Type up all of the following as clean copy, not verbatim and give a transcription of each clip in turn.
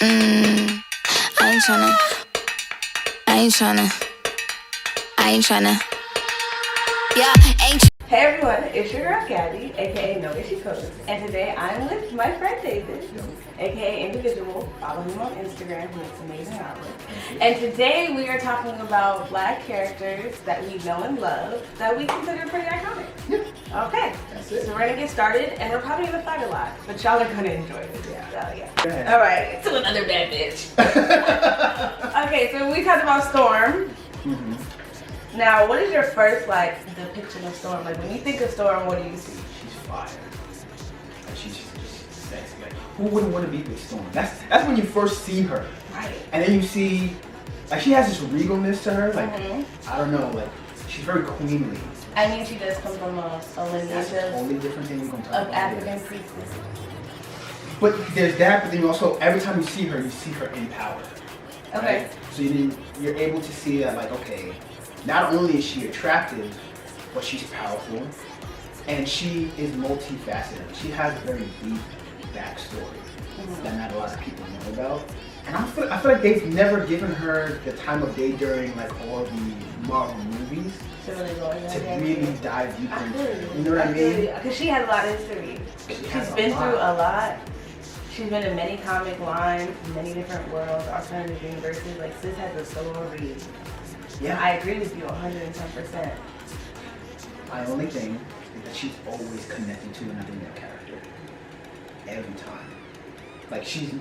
I ain't tryna. Yeah, ain't. Hey everyone, it's your girl Gabby, aka NoWaySheCodes, and today I'm with my friend David, aka InDaviduall. Follow him on Instagram, he makes amazing artwork. And today we are talking about black characters that we know and love that we consider pretty iconic. Okay, so we're gonna get started, and we're probably gonna fight a lot, but y'all are gonna enjoy it. Yeah. All right, to another bad bitch. Okay, so we talked about Storm. Now, what is your first, depiction of Storm? Like, when you think of Storm, what do you see? She's fire. Like, she's just sexy. Like, who wouldn't want to be with Storm? That's when you first see her. Right. And then you see, like, she has this regalness to her. Like, I don't know, like, she's very queenly. I mean, she does come from a lineage That's a totally different thing we're going to talk of about. African priests. But there's that, but then you also, every time you see her in power. Okay. Right? So you're able to see that, like, okay, not only is she attractive, but she's powerful, and she is multifaceted. She has a very deep backstory that not a lot of people know about. And I feel like they've never given her the time of day during like all the Marvel movies to really go in to really dive deep into it. You know what I mean? Because she has a lot of history. She's been through a lot. She's been in many comic lines, many different worlds, alternative universes. Like, sis has a story. Yeah, I agree with you 110%. My only thing is that she's always connected to another male character. Every time. Like, she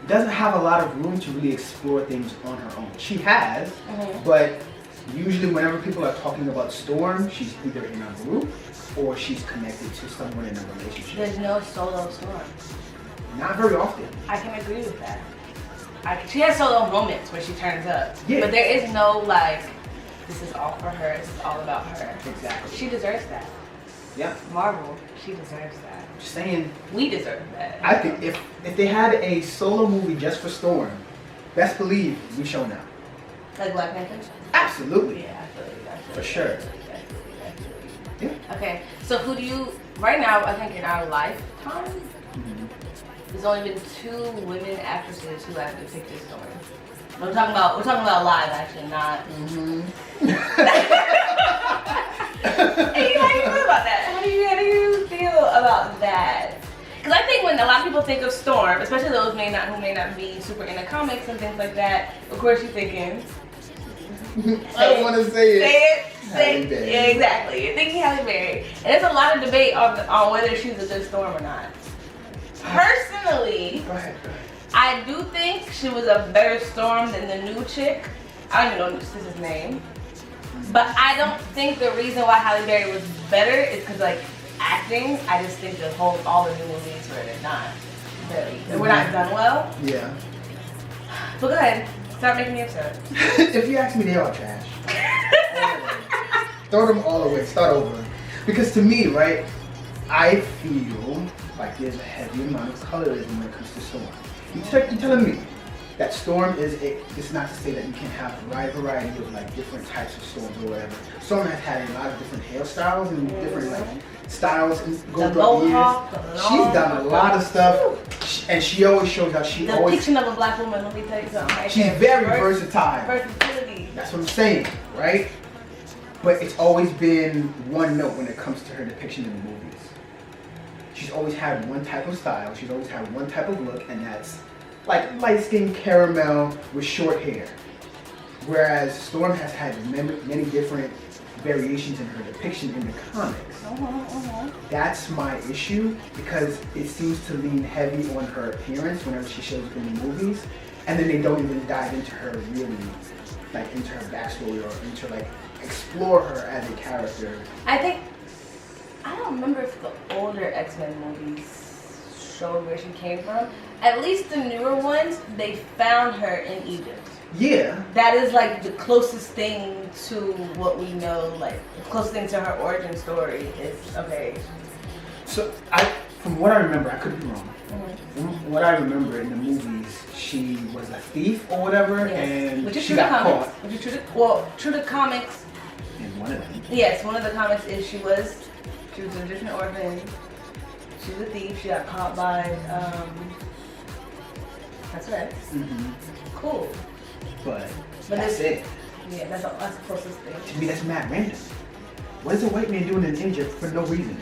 doesn't have a lot of room to really explore things on her own. She has, but usually whenever people are talking about Storm, she's either in a group or she's connected to someone in a relationship. There's no solo Storm. Not very often. I can agree with that. She has solo moments where she turns up, yeah. But there is no like, this is all for her, this is all about her. Exactly. She deserves that. Yeah. Marvel, she deserves that. Just saying. We deserve that. I think if they had a solo movie just for Storm, best believe we show now. Like Black Panther? Absolutely. Yeah, I feel you. For sure. Yeah. Okay, so who do you, right now, I think in our lifetime, there's only been 2 women actresses who have depicted Storm. We're talking about live, actually, not. Hey, how do you feel about that? How do you feel about that? Because I think when a lot of people think of Storm, especially those who may not be super into comics and things like that, of course you're thinking. I don't want to say it. Say it. Yeah, exactly. You're thinking Halle Berry, and there's a lot of debate on whether she's a good Storm or not. Personally, go ahead. I do think she was a better Storm than the new chick. I don't even know his name. But I don't think the reason why Halle Berry was better is because, like, acting. I just think all the new movies were not done well. Yeah. But go ahead. Stop making me upset. If you ask me, they are trash. Throw them all away. Start over. Because to me, right, I feel like there's a heavy amount of colorism when it comes to Storm. You're telling me that Storm it's not to say that you can have a wide variety of like different types of Storms or whatever. Storm has had a lot of different hairstyles and different like styles and go throughout the years. She's done a lot of stuff, and she always shows how the depiction of a black woman, let me tell you something. Right? She's very versatile. Versatility. That's what I'm saying, right? But it's always been one note when it comes to her depiction in the movies. She's always had one type of style, she's always had one type of look, and that's like light-skinned caramel with short hair. Whereas Storm has had many different variations in her depiction in the comics. That's my issue, because it seems to lean heavy on her appearance whenever she shows up in the movies, and then they don't even dive into her really, like into her backstory or into like explore her as a character. I don't remember if the older X-Men movies showed where she came from. At least the newer ones, they found her in Egypt. Yeah. That is like the closest thing to what we know, like the closest thing to her origin story is, okay. So from what I remember, I could be wrong. From what I remember in the movies, she was a thief or whatever, and she got caught. Which is true to comics. In one of them. Yes, one of the comics is she was an Egyptian orphan. She was a thief. She got caught by That's right. Mm-hmm. Cool. But But that's it. Yeah, that's the closest thing. To me, that's mad random. What is a white man doing in India for no reason?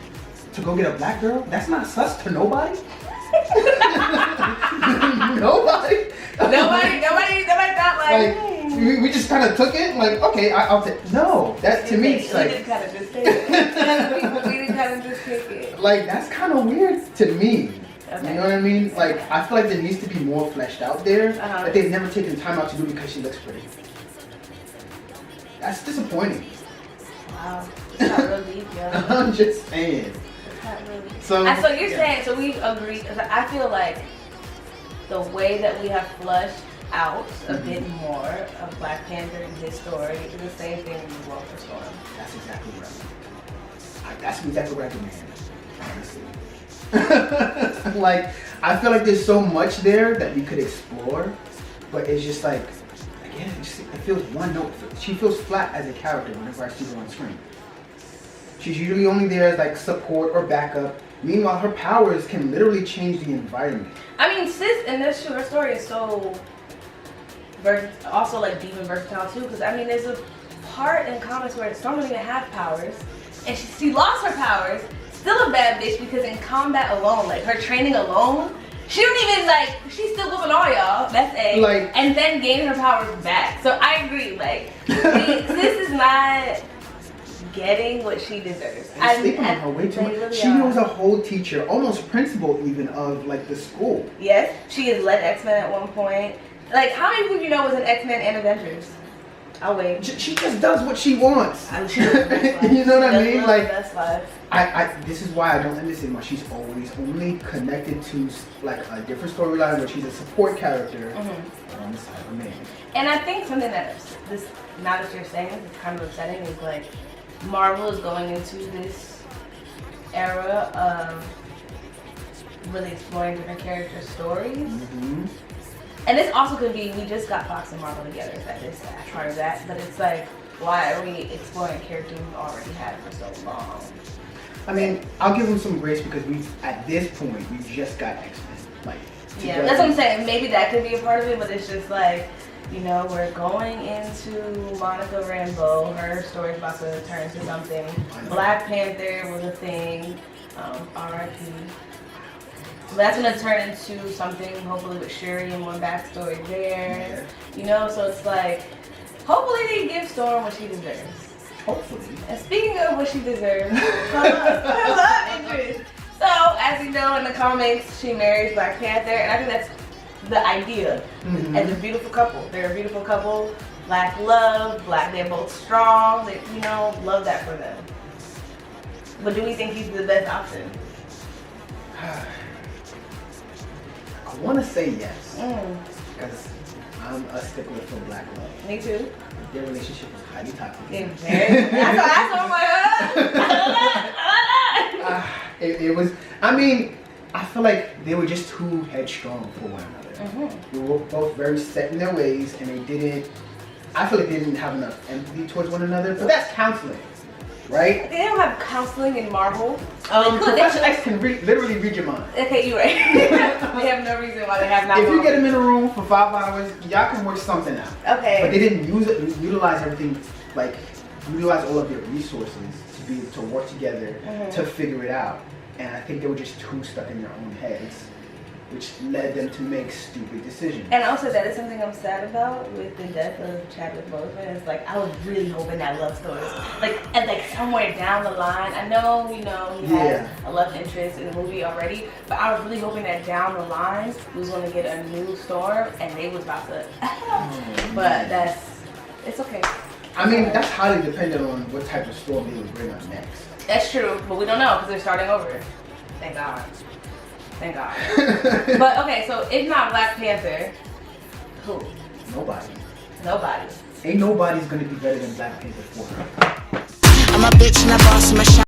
To go get a black girl? That's not sus to nobody. Nobody thought like we just kind of took it like, okay, I'll take. No, that to me it's we like. didn't kind of just take it. We didn't kind of just take it. Like that's kind of weird to me. Okay. You know what I mean? Like I feel like there needs to be more fleshed out there that they've never taken time out to do because she looks pretty. That's disappointing. Wow, it's not real deep, yo. I'm just saying. It's not real deep. So You're saying, so we agree, because I feel like the way that we have flushed out a bit more of Black Panther and his story is the same thing in the World for Storm. That's exactly right. That's exactly what I demand, honestly. Like, I feel like there's so much there that we could explore, but it's just like, again, it feels one note. She feels flat as a character whenever I see her on screen. She's usually only there as like support or backup. Meanwhile, her powers can literally change the environment. I mean, sis, in this show, her story is so also like deep and versatile too. Because I mean, there's a part in comics where Storm doesn't even have powers, and she lost her powers. Still a bad bitch because in combat alone, like her training alone, she don't even like. She's still whooping all y'all. That's A. Like, and then gain her powers back. So I agree. Like, sis is not getting what she deserves. And sleeping on her way too much. Really she was a whole teacher, almost principal even of like the school. Yes, she has led X-Men at one point. Like, how many people you know was in X-Men and Avengers? I'll wait. She just does what she wants. She lives the best life. You know what I She mean? lives Like, the best life. this is why I don't understand why she's always only connected to like a different storyline where she's a support character on the side of a man. And I think something that this, now that you're saying this, it's kind of upsetting, is like Marvel is going into this era of really exploring different character stories. And this also could be, we just got Fox and Marvel together, that is part of that, but it's like, why are we exploring characters we've already had for so long? I mean, I'll give them some grace because at this point, we just got X-Men. Like, yeah, that's what I'm saying. Maybe that could be a part of it, but it's just like, you know, we're going into Monica Rambeau. Her story's about to turn into something. Black Panther was a thing. R.I.P. That's gonna turn into something, hopefully with Shuri and more backstory there. You know, so it's like, hopefully they give Storm what she deserves. Hopefully. And speaking of what she deserves, I love Idris. So, as you know in the comics, she marries Black Panther, and I think that's the idea. As a beautiful couple. They're a beautiful couple. Black love, Black, they're both strong. They, you know, love that for them. But do we think he's the best option? I want to say yes, because I'm a stickler for Black love. Me too. Their relationship is highly toxic. That's what It was, I mean, I feel like they were just too headstrong for one another. They were both very set in their ways, and I feel like they didn't have enough empathy towards one another, but that's counseling, right? They don't have counseling in Marvel. Professor X can literally read your mind. Okay, you're right. They have no reason why they have not. If you get them in a room for 5 hours, y'all can work something out. Okay. But they didn't utilize everything, like utilize all of their resources to be able to work together to figure it out. And I think they were just too stuck in their own heads, which led them to make stupid decisions. And also, that is something I'm sad about with the death of Chadwick Boseman. It's like, I was really hoping that love story, like somewhere down the line. I know, you know, he has a love interest in the movie already, but I was really hoping that down the line we was going to get a new Storm, and they was about to. But it's okay. I mean, that's highly dependent on what type of Storm they would bring up next. That's true, but we don't know because they're starting over. Thank God. Thank God. But okay, so if not Black Panther, who? Nobody. Nobody. Ain't nobody's gonna be better than Black Panther for her. I'm a bitch and I boss in my shop.